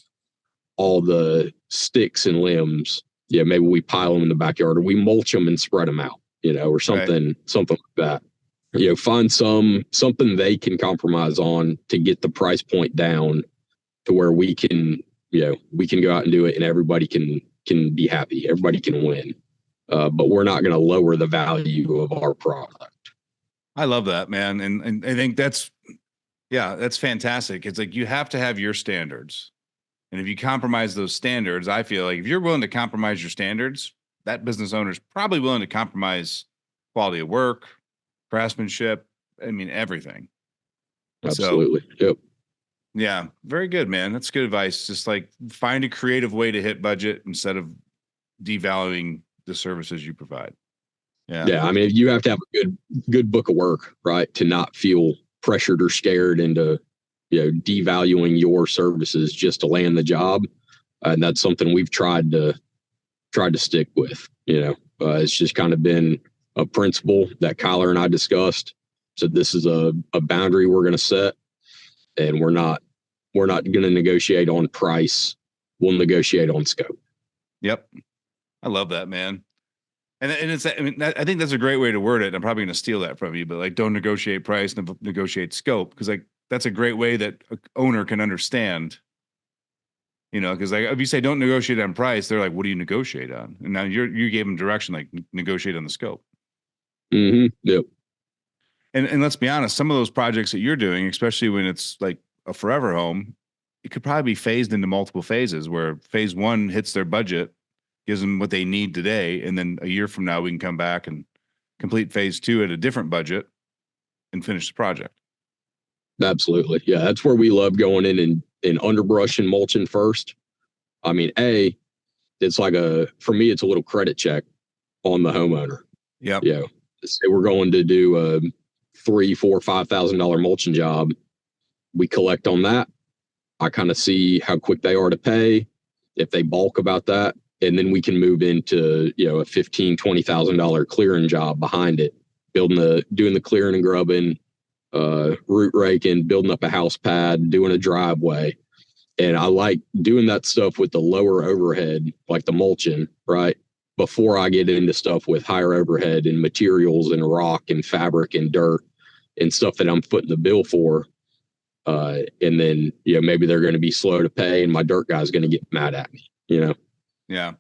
Speaker 1: all the sticks and limbs. Maybe we pile them in the backyard, or we mulch them and spread them out, or something, right. Something like that. Find something they can compromise on to get the price point down to where we can go out and do it, and everybody can be happy. Everybody can win. But we're not going to lower the value of our product.
Speaker 2: I love that, man. And I think that's fantastic. It's like, you have to have your standards. And if you compromise those standards, I feel like if you're willing to compromise your standards, that business owner is probably willing to compromise quality of work, craftsmanship. I mean, everything.
Speaker 1: Absolutely. Yep.
Speaker 2: Yeah. Very good, man. That's good advice. Just like, find a creative way to hit budget instead of devaluing the services you provide. Yeah.
Speaker 1: I mean, you have to have a good book of work, right? To not feel pressured or scared into, devaluing your services just to land the job. And that's something we've tried to stick with, it's just kind of been a principle that Kyler and I discussed. So this is a boundary we're going to set, and we're not going to negotiate on price. We'll negotiate on scope.
Speaker 2: Yep. I love that, man. And it's, I mean, I think that's a great way to word it. I'm probably going to steal that from you, but like, don't negotiate price, negotiate scope. Cause like, that's a great way that an owner can understand, cause like, if you say don't negotiate on price, they're like, what do you negotiate on? And now you gave them direction, like negotiate on the scope.
Speaker 1: Mm-hmm. Yep.
Speaker 2: And let's be honest, some of those projects that you're doing, especially when it's like a forever home, it could probably be phased into multiple phases, where phase one hits their budget, gives them what they need today, and then a year from now we can come back and complete phase two at a different budget and finish the project.
Speaker 1: Absolutely. Yeah, that's where we love going in and underbrush and mulching first. I mean, it's like for me, it's a little credit check on the homeowner.
Speaker 2: Yep.
Speaker 1: Say we're going to do a $3,000, $4,000, $5,000 mulching job. We collect on that. I kind of see how quick they are to pay, if they balk about that. And then we can move into, a $15,000, $20,000 clearing job behind it, doing the clearing and grubbing, root raking, building up a house pad, doing a driveway. And I like doing that stuff with the lower overhead, like the mulching, right? Before I get into stuff with higher overhead and materials and rock and fabric and dirt and stuff that I'm footing the bill for. And then, maybe they're going to be slow to pay, and my dirt guy's going to get mad at me,
Speaker 2: Yeah.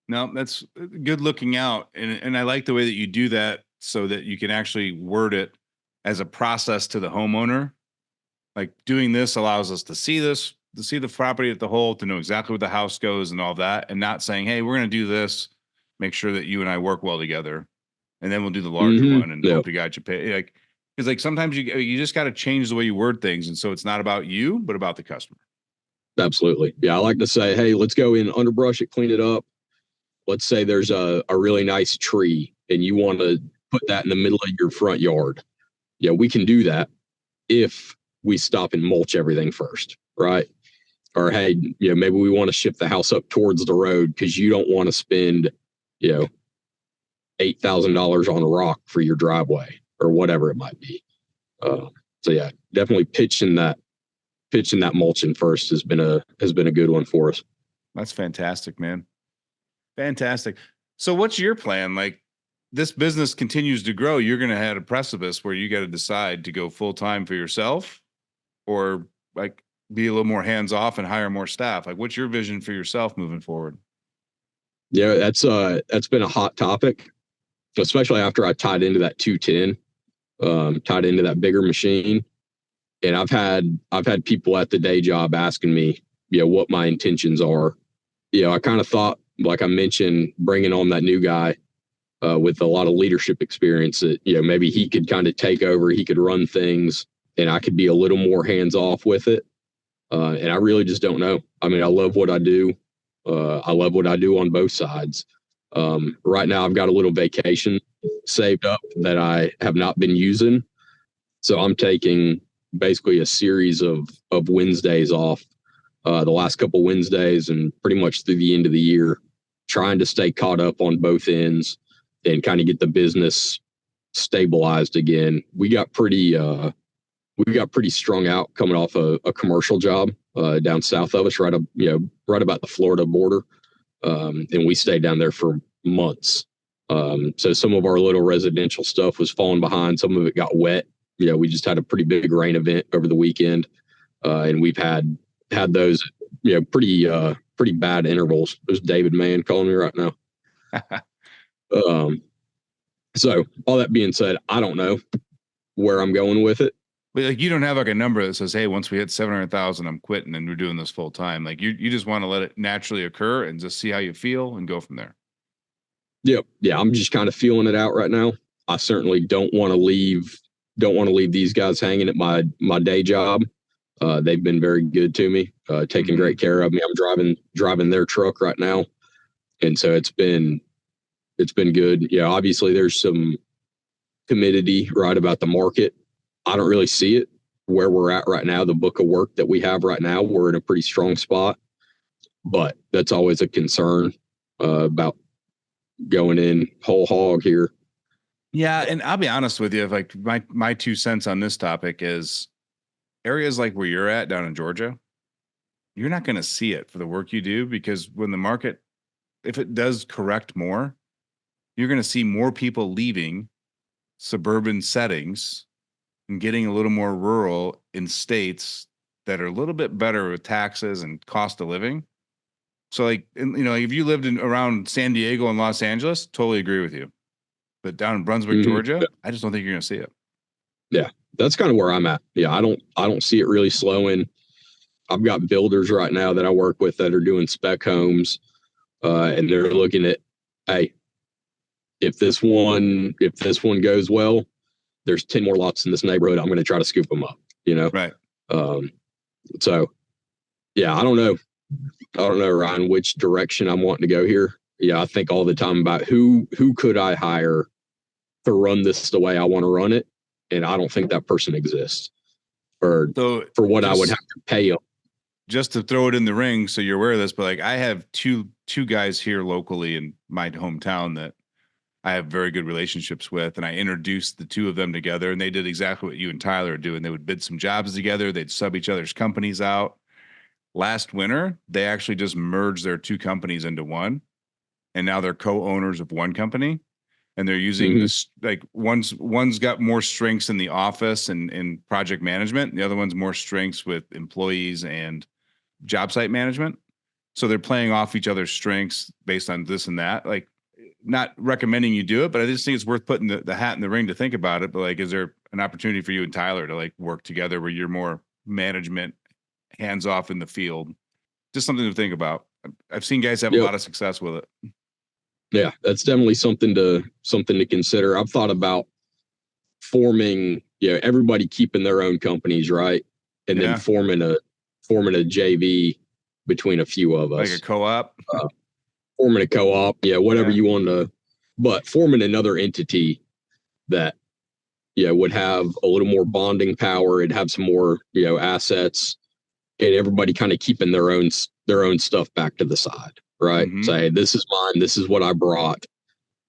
Speaker 2: No, that's good looking out. And I like the way that you do that, so that you can actually word it as a process to the homeowner. Like, doing this allows us to see the property at the whole, to know exactly where the house goes and all that, and not saying, hey, we're going to do this, make sure that you and I work well together, and then we'll do the larger one and hope to God you pay. Like, because like sometimes you just got to change the way you word things. And so it's not about you, but about the customer.
Speaker 1: Absolutely. Yeah. I like to say, hey, let's go in, underbrush it, clean it up. Let's say there's a really nice tree and you want to put that in the middle of your front yard. Yeah, we can do that if we stop and mulch everything first, right? Or, hey, maybe we want to shift the house up towards the road because you don't want to spend, $8,000 on rock for your driveway or whatever it might be. So yeah, definitely pitching that mulching first has been a good one for us.
Speaker 2: That's fantastic, man. Fantastic. So what's your plan? Like, this business continues to grow. You're going to hit a precipice where you got to decide to go full time for yourself, or like be a little more hands off and hire more staff. Like, what's your vision for yourself moving forward?
Speaker 1: Yeah, that's been a hot topic, especially after I tied into that 210, tied into that bigger machine. And I've had people at the day job asking me, what my intentions are. I kind of thought, like I mentioned, bringing on that new guy with a lot of leadership experience, that maybe he could kind of take over, he could run things, and I could be a little more hands off with it. And I really just don't know. I mean, I love what I do. I love what I do on both sides. Right now, I've got a little vacation saved up that I have not been using, so I'm taking basically a series of Wednesdays off, the last couple Wednesdays and pretty much through the end of the year, trying to stay caught up on both ends and kind of get the business stabilized again. We got pretty strung out coming off a commercial job down south of us, right about the Florida border, and we stayed down there for months. So some of our little residential stuff was falling behind. Some of it got wet. We just had a pretty big rain event over the weekend, and we've had those pretty bad intervals. There's David Mann calling me right now. So all that being said, I don't know where I'm going with it.
Speaker 2: But like, you don't have like a number that says, hey, once we hit 700,000, I'm quitting and we're doing this full time. Like, you just want to let it naturally occur and just see how you feel and go from there.
Speaker 1: Yep. Yeah. I'm just kind of feeling it out right now. I certainly don't want to leave these guys hanging at my day job. They've been very good to me, taking great care of me. I'm driving their truck right now. And so it's been good. Yeah. Obviously there's some timidity right about the market. I don't really see it where we're at right now. The book of work that we have right now, we're in a pretty strong spot, but that's always a concern about going in whole hog here.
Speaker 2: Yeah. And I'll be honest with you, if like my 2 cents on this topic is areas like where you're at down in Georgia, you're not going to see it for the work you do, because when the market, if it does correct more, you're going to see more people leaving suburban settings and getting a little more rural in states that are a little bit better with taxes and cost of living. So like, if you lived around San Diego and Los Angeles, totally agree with you. But down in Brunswick, Georgia, I just don't think you're going to see it.
Speaker 1: Yeah, that's kind of where I'm at. Yeah, I don't see it really slowing. I've got builders right now that I work with that are doing spec homes, and they're looking at, hey, if this one goes well, there's 10 more lots in this neighborhood. I'm going to try to scoop them up.
Speaker 2: Right.
Speaker 1: So, yeah, I don't know, Ryan, which direction I'm wanting to go here. Yeah, I think all the time about who could I hire to run this the way I want to run it, and I don't think that person exists for what I would have to pay them.
Speaker 2: Just to throw it in the ring, so you're aware of this, but like, I have two guys here locally in my hometown that I have very good relationships with, and I introduced the two of them together, and they did exactly what you and Tyler are doing. They would bid some jobs together. They'd sub each other's companies out. Last winter, they actually just merged their two companies into one, and now they're co-owners of one company, and they're using this, like, one's got more strengths in the office and in project management, and the other one's more strengths with employees and job site management. So they're playing off each other's strengths based on this and that. Like, not recommending you do it, but I just think it's worth putting the hat in the ring to think about it. But like, is there an opportunity for you and Tyler to like work together where you're more management, hands off in the field? Just something to think about. I've seen guys have a lot of success with it.
Speaker 1: Yeah, that's definitely something to consider. I've thought about forming, everybody keeping their own companies, right? And then forming a JV between a few of us.
Speaker 2: Like a co-op?
Speaker 1: Forming a co-op, whatever you want to, but forming another entity that, would have a little more bonding power. It'd have some more, assets, and everybody kind of keeping their own stuff back to the side, right? Say, this is mine, this is what I brought,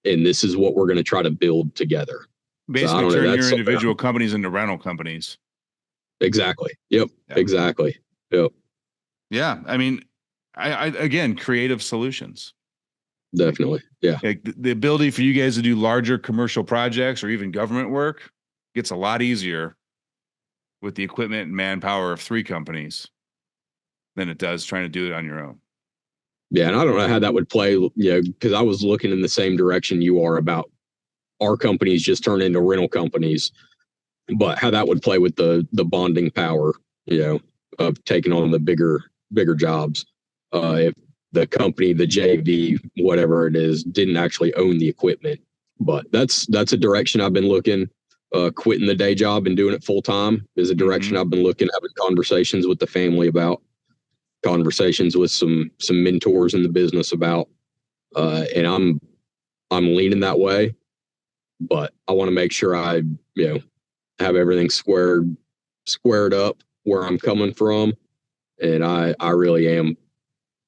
Speaker 1: and this is what we're going to try to build together.
Speaker 2: Basically, so turn your individual companies into rental companies.
Speaker 1: Exactly. Yep. Exactly. Yep.
Speaker 2: Yeah. I mean, I again, creative solutions.
Speaker 1: definitely. Yeah.
Speaker 2: Like the ability for you guys to do larger commercial projects or even government work gets a lot easier with the equipment and manpower of 3 companies than it does trying to do it on your own.
Speaker 1: Yeah. And I don't know how that would play, because I was looking in the same direction you are about our companies just turn into rental companies, but how that would play with the bonding power, of taking on the bigger jobs. If the company, the JV, whatever it is, didn't actually own the equipment. But that's a direction I've been looking. Quitting the day job and doing it full time is a direction I've been looking, having conversations with the family about, conversations with some mentors in the business about, and I'm leaning that way. But I want to make sure I, have everything squared up where I'm coming from, and I really am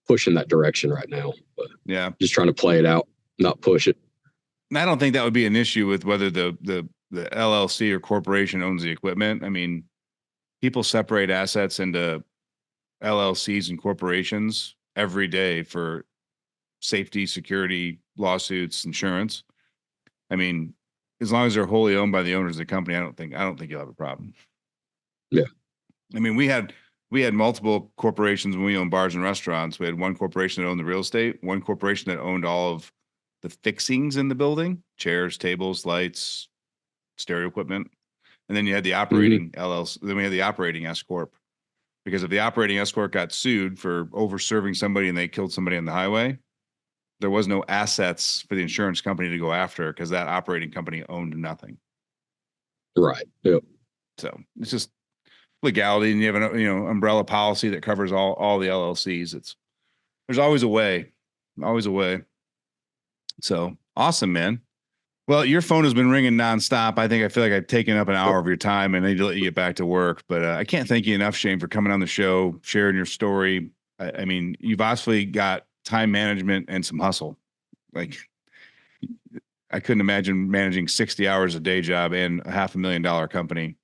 Speaker 1: pushing that direction right now. But
Speaker 2: yeah,
Speaker 1: just trying to play it out, not push it.
Speaker 2: And I don't think that would be an issue with whether the LLC or corporation owns the equipment. I mean, people separate assets into LLCs and corporations every day for safety, security, lawsuits, insurance. I mean, as long as they're wholly owned by the owners of the company, I don't think you'll have a problem.
Speaker 1: Yeah.
Speaker 2: I mean, we had multiple corporations when we owned bars and restaurants. We had one corporation that owned the real estate, one corporation that owned all of the fixings in the building, chairs, tables, lights, stereo equipment. And then you had the operating LLC. Then we had the operating S Corp. Because if the operating S Corp got sued for over serving somebody and they killed somebody on the highway, there was no assets for the insurance company to go after because that operating company owned nothing.
Speaker 1: Right. Yep.
Speaker 2: So it's just legality, and you have an umbrella policy that covers all the LLCs. There's always a way, always a way. So awesome, man. Well, your phone has been ringing nonstop. I feel like I've taken up an hour of your time, and I need to let you get back to work. But I can't thank you enough, Shane, for coming on the show, sharing your story. I mean, you've obviously got time management and some hustle. Like, I couldn't imagine managing 60 hours a day job and a $500,000 company.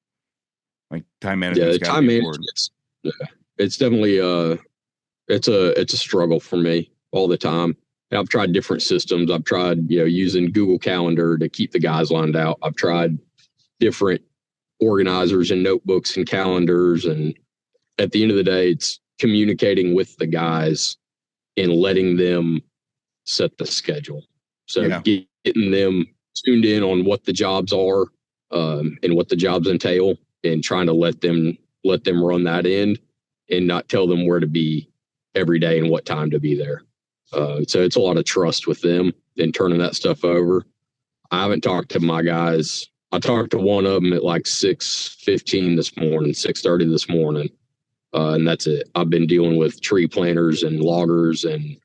Speaker 2: Like, time management.
Speaker 1: Yeah, time management. It's definitely it's a struggle for me all the time. I've tried different systems. I've tried, using Google Calendar to keep the guys lined out. I've tried different organizers and notebooks and calendars. And at the end of the day, it's communicating with the guys and letting them set the schedule. So getting them tuned in on what the jobs are, and what the jobs entail, and trying to let them run that end and not tell them where to be every day and what time to be there. So it's a lot of trust with them and turning that stuff over. I haven't talked to my guys. I talked to one of them at like 6:15 this morning, 6:30 this morning. And that's it. I've been dealing with tree planters and loggers, and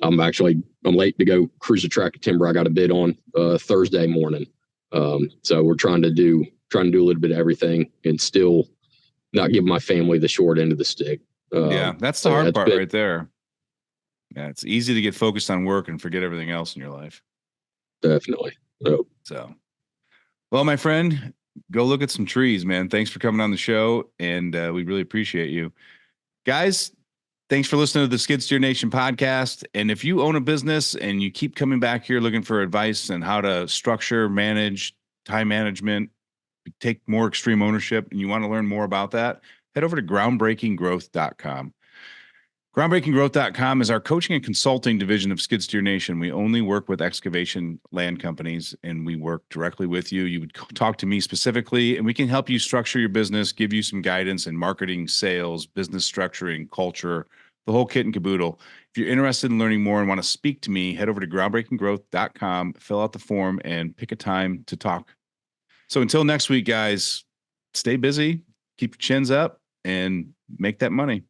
Speaker 1: I'm late to go cruise a tract of timber I got a bid on Thursday morning. So we're trying to do a little bit of everything and still not give my family the short end of the stick.
Speaker 2: That's the hard part right there. Yeah, it's easy to get focused on work and forget everything else in your life.
Speaker 1: Definitely. Yep.
Speaker 2: So, well, my friend, go look at some trees, man. Thanks for coming on the show, and we really appreciate you. Guys, thanks for listening to the Skid Steer Nation podcast. And if you own a business and you keep coming back here looking for advice on how to structure, manage, time management, take more extreme ownership, and you want to learn more about that, head over to groundbreakinggrowth.com. Groundbreakinggrowth.com is our coaching and consulting division of Skid Steer Nation. We only work with excavation land companies, and we work directly with you. You would talk to me specifically, and we can help you structure your business, give you some guidance in marketing, sales, business structuring, culture, the whole kit and caboodle. If you're interested in learning more and want to speak to me, head over to groundbreakinggrowth.com, fill out the form, and pick a time to talk. So until next week, guys, stay busy, keep your chins up, and make that money.